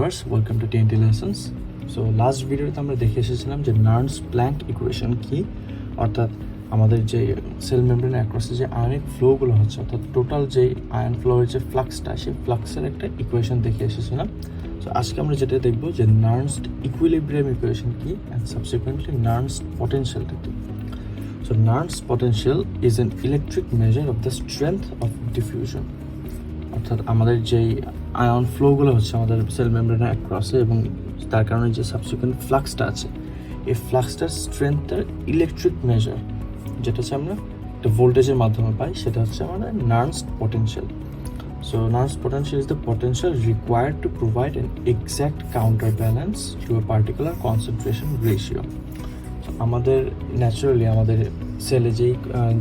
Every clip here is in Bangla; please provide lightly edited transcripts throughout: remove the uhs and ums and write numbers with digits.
viewers, welcome to TNT-Lessons. So last ভিডিওতে আমরা দেখে এসেছিলাম যে নার্নস প্ল্যাঙ্ক ইকুয়েশন কি, অর্থাৎ আমাদের যে সেল মেমব্রেন অ্যাক্রসে যে আয়নিক ফ্লোগুলো হচ্ছে, অর্থাৎ টোটাল যে আয়ন ফ্লোয়ের যে ফ্লাক্সটা, সেই ফ্লাক্সের একটা ইকুয়েশন দেখে এসেছিলাম। সো আজকে আমরা যেটা দেখবো যে নার্নস্ট ইকুইলিব্রিয়াম ইকুয়েশন কি অ্যান্ড সাবসিকুয়েন্টলি নার্নস্ট পটেনশিয়ালটা কি। So Nernst potential is an electric measure of the strength of diffusion. অর্থাৎ আমাদের যেই আয়ন ফ্লোগুলো হচ্ছে আমাদের সেল মেমব্রেনের অ্যাক্রসে এবং তার কারণে যে সাবসিকুয়েন্ট ফ্লাক্সটা আছে, এই ফ্লাক্সটার স্ট্রেংথটার ইলেকট্রিক মেজার, যেটা হচ্ছে আমরা একটা ভোল্টেজের মাধ্যমে পাই, সেটা হচ্ছে আমাদের নার্নস্ট potential. So Nernst potential is the potential required to provide an exact counterbalance to a particular concentration ratio. আমাদের ন্যাচারালি আমাদের সেলে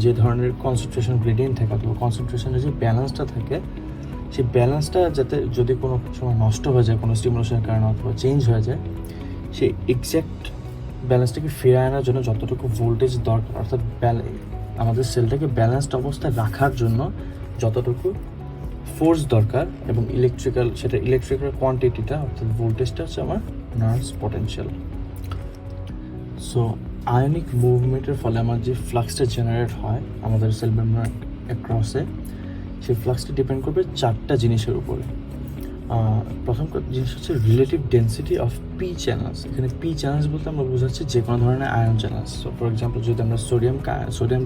যে ধরনের কনসেন্ট্রেশন গ্রেডিয়েন্ট থাকে অথবা কনসেন্ট্রেশনের যে ব্যালেন্সটা থাকে, সেই ব্যালেন্সটা যাতে যদি কোনো সময় নষ্ট হয়ে যায় কোনো স্টিমুলেশনের কারণে অথবা চেঞ্জ হয়ে যায়, সেই এক্স্যাক্ট ব্যালেন্সটাকে ফিরে আনার জন্য যতটুকু ভোল্টেজ দরকার, অর্থাৎ আমাদের সেলটাকে ব্যালেন্সড অবস্থায় রাখার জন্য যতটুকু ফোর্স দরকার এবং ইলেকট্রিক্যাল কোয়ান্টিটিটা অর্থাৎ ভোল্টেজটা হচ্ছে আমার নার্নস্ট পটেনশিয়াল। সো আয়নিক মুভমেন্টের ফলে আমার যে ফ্লাক্সটা জেনারেট হয় আমাদের সেল মেমব্রেন অ্যাক্রসে, সেই ফ্লাক্সটা ডিপেন্ড করবে চারটা জিনিসের উপরে। প্রথম জিনিস হচ্ছে relative density of P channels. এখানে পি চ্যানেলস বলতে আমরা বোঝাচ্ছি যে কোনো ধরনের ion channels. So for example যদি আমরা সোডিয়াম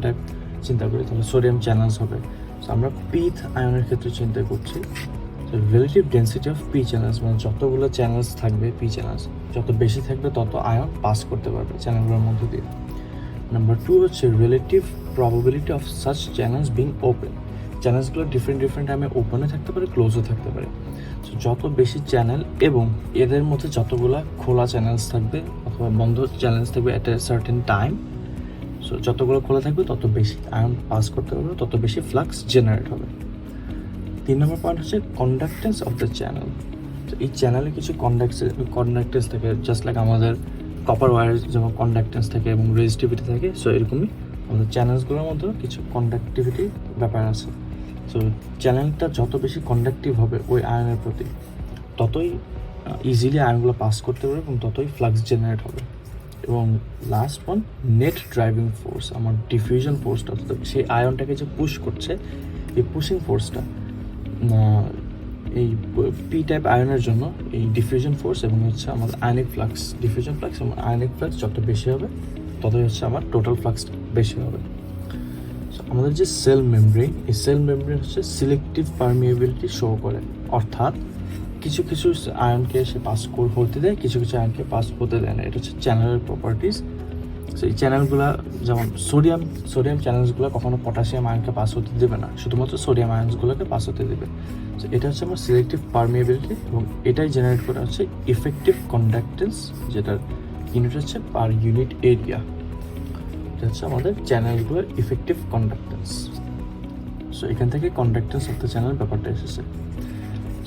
টাইপ চিন্তা করি তাহলে সোডিয়াম চ্যানেলস হবে। সো আমরা পিথ আয়নের ক্ষেত্রে চিন্তা করছি। Relative density of P channels মানে যতগুলো চ্যানেলস থাকবে, পি চ্যানেলস যত বেশি থাকবে তত আয়ন পাস করতে পারবে চ্যানেলগুলোর মধ্যে দিয়ে। নাম্বার 2 হচ্ছে relative probability of such channels being open. চ্যানেলসগুলো ডিফারেন্ট টাইমে ওপেনে থাকতে পারে, ক্লোজও থাকতে পারে। সো যত বেশি চ্যানেল এবং এদের মধ্যে যতগুলো খোলা চ্যানেলস থাকবে অথবা বন্ধ চ্যানেলস থাকবে at a certain time, so যতগুলো খোলা থাকবে তত বেশি আয়ন পাস করতে পারবে, তত বেশি ফ্লাক্স জেনারেট হবে। 3 নম্বর পয়েন্ট হচ্ছে কন্ডাক্টেন্স অফ দ্য চ্যানেল। তো এই চ্যানেলে কিছু কন্ডাক্টেন্স থাকে, জাস্ট লাইক আমাদের কপার ওয়্যারের যেমন কন্ডাক্টেন্স থাকে এবং রেজিস্টিভিটি থাকে, সো এরকমই আমাদের চ্যানেলসগুলোর মধ্যেও কিছু কন্ডাক্টিভিটি ব্যাপার আছে। সো চ্যানেলটা যত বেশি কন্ডাক্টিভ হবে ওই আয়নের প্রতি, ততই ইজিলি আয়নগুলো পাস করতে পারবে এবং ততই ফ্লাক্স জেনারেট হবে। এবং last one, net driving force, আমার ডিফিউশন ফোর্সটা, অর্থাৎ সেই আয়নটাকে যে পুশ করছে, এই পুশিং ফোর্সটা এই পি টাইপ আয়নের জন্য এই ডিফিউশন ফোর্স এবং হচ্ছে আমাদের আয়নিক ফ্লাক্স, ডিফিউশন ফ্লাক্স এবং আয়নিক ফ্লাক্স যত বেশি হবে ততই হচ্ছে আমার টোটাল ফ্লাক্স বেশি হবে। সো আমাদের যে সেল মেমব্রেন, এই সেল মেমব্রেন হচ্ছে সিলেক্টিভ পারমিয়েবিলিটি শো করে, অর্থাৎ কিছু আয়নকে সে পাস হতে দেয়, কিছু আয়নকে পাস হতে দেয় না। এটা হচ্ছে চ্যানেলের প্রপার্টিস। সো এই চ্যানেলগুলো যেমন সোডিয়াম চ্যানেলসগুলো কখনো পটাশিয়াম আয়নকে পাস হতে দেবে না, শুধুমাত্র সোডিয়াম আয়নসগুলোকে পাস হতে দেবে। সো এটা হচ্ছে আমার সিলেক্টিভ পারমিয়েবিলিটি এবং এটাই জেনারেট করে হচ্ছে ইফেক্টিভ কন্ডাক্টেন্স, যেটার ইউনিট হচ্ছে পার ইউনিট এরিয়া। এটা হচ্ছে আমাদের চ্যানেলগুলোর ইফেক্টিভ কন্ডাক্টেন্স। সো এখান থেকে কন্ডাক্টেন্স অফ দ্য চ্যানেল ব্যাপারটা এসেছে।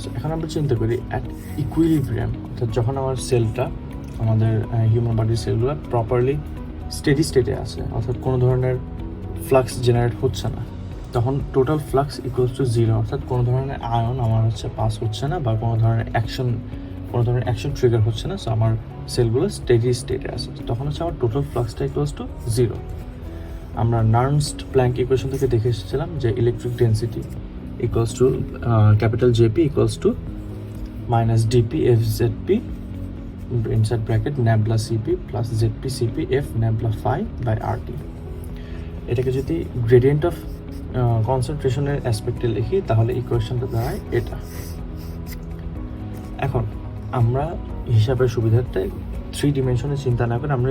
সো এখন আমরা চিন্তা করি অ্যাট ইকুইলিব্রিয়াম, অর্থাৎ যখন আমার সেলটা, আমাদের হিউম্যান বডির সেলগুলো প্রপারলি স্টেডি স্টেটে আছে, অর্থাৎ কোনো ধরনের ফ্লাক্স জেনারেট হচ্ছে না, তখন টোটাল ফ্লাক্স ইকুয়ালস টু 0, অর্থাৎ কোনো ধরনের আয়ন আমার হচ্ছে পাস হচ্ছে না বা কোনো ধরনের অ্যাকশন ট্রিগার হচ্ছে না। সো আমার সেলগুলো স্টেডি স্টেটে আছে, তখন হচ্ছে আমার টোটাল ফ্লাক্সটা ইকুয়ালস টু 0। আমরা নার্নস্ট প্ল্যাঙ্ক ইকুয়েশন থেকে দেখে এসেছিলাম যে electric density equals to capital JP equals to minus DP F ZP inside bracket nabla cp plus zp cp f nabla phi by rt। এটাকে যদি গ্রেডিয়েন্ট অফ কনসেন্ট্রেশনের অ্যাসপেক্টে লিখি তাহলে ইকুয়েশনটা দাঁড়ায় এটা। এখন আমরা হিসাবের সুবিধার্থে 3 ডিমেনশনে চিন্তা না করে আমরা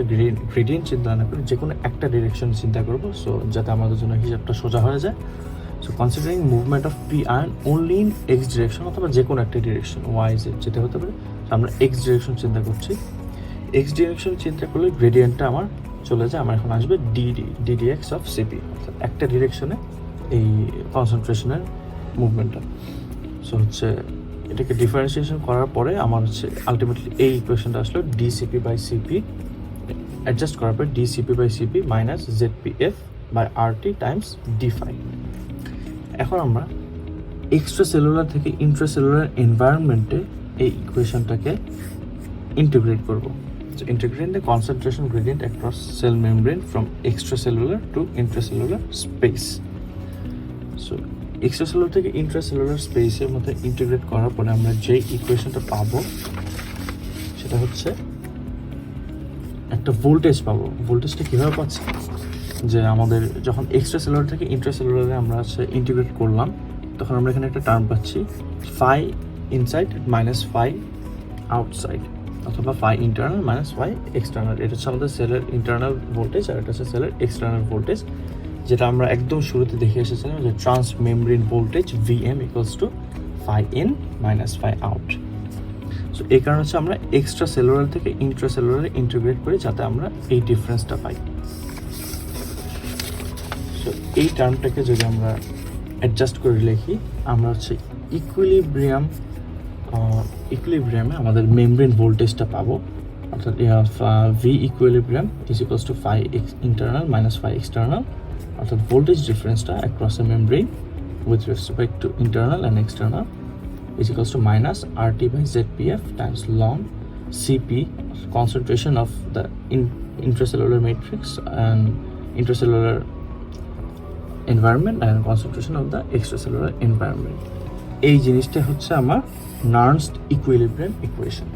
গ্রেডিয়েন্ট চিন্তা না করে যে কোনো একটা ডিরেকশন চিন্তা করব, সো যাতে আমাদের জন্য হিসাবটা সোজা হয়ে যায়। So considering movement of P ion only in x direction অথবা যে কোনো একটা ডিরেকশন, ওয়াই জেড যেটা হতে পারে, আমরা এক্স ডিরেকশন চিন্তা করছি। এক্স ডিরেকশন চিন্তা করলে গ্রেডিয়েন্টটা আমার চলে যায়, আমার এখন আসবে ডিডিএক্স অফ সিপি, অর্থাৎ একটা ডিরেকশনে এই কনসেন্ট্রেশনের মুভমেন্টটা। সো হচ্ছে এটাকে ডিফারেন্সিয়েশন করার পরে আমার হচ্ছে আলটিমেটলি এই ইকুয়েশনটা আসলো ডিসিপি বাই সিপি, অ্যাডজাস্ট করার পরে DCP by CP minus ZPF by RT times ডি5। এখন আমরা এক্সট্রা সেলুলার থেকে ইন্ট্রাসেলুলার এনভায়রনমেন্টে এই ইকুয়েশনটাকে ইন্টিগ্রেট করব। So integrating the concentration gradient across cell membrane from extracellular to intracellular space. So extracellular থেকে intracellular space এর মধ্যে ইন্টিগ্রেট করার পরে আমরা যে ইকুয়েশনটা পাবো সেটা হচ্ছে একটা ভোল্টেজ পাবো। ভোল্টেজটা কীভাবে পাচ্ছি, যে আমাদের যখন এক্সট্রাসেলুলার থেকে ইন্ট্রাসেলুলারে আমরা হচ্ছে ইন্টিগ্রেট করলাম, তখন আমরা এখানে একটা টার্ম পাচ্ছি phi inside minus phi outside, অথবা phi internal minus phi external. এটা হচ্ছে আমাদের সেলের ইন্টারনাল ভোল্টেজ, আর এটা হচ্ছে সেলের এক্সটার্নাল ভোল্টেজ, যেটা আমরা একদম শুরুতে দেখে এসেছিলাম যে trans membrane voltage VM equals to phi in minus phi out. So এই কারণে হচ্ছে আমরা এক্সট্রা সেলুলার থেকে ইন্ট্রাসেলুলারে ইন্টিগ্রেট করি যাতে আমরা এই ডিফারেন্সটা পাই। সো এই টার্মটাকে যদি আমরা অ্যাডজাস্ট করে লিখি, আমরা হচ্ছে ইকুইলিব্রিয়ামে আমাদের মেমব্রেন ভোল্টেজটা পাবো, অর্থাৎ V equilibrium is equals to phi internal minus phi external, অর্থাৎ ভোল্টেজ ডিফারেন্সটা across a membrane with respect to internal and external is equals to minus RT by ZPF times ln CP, concentration of the intracellular matrix and intracellular environment and concentration of the extracellular environment. এই জিনিসটা হচ্ছে আমার নার্নস্ট ইকুইলিব্রিয়াম ইকুয়েশন।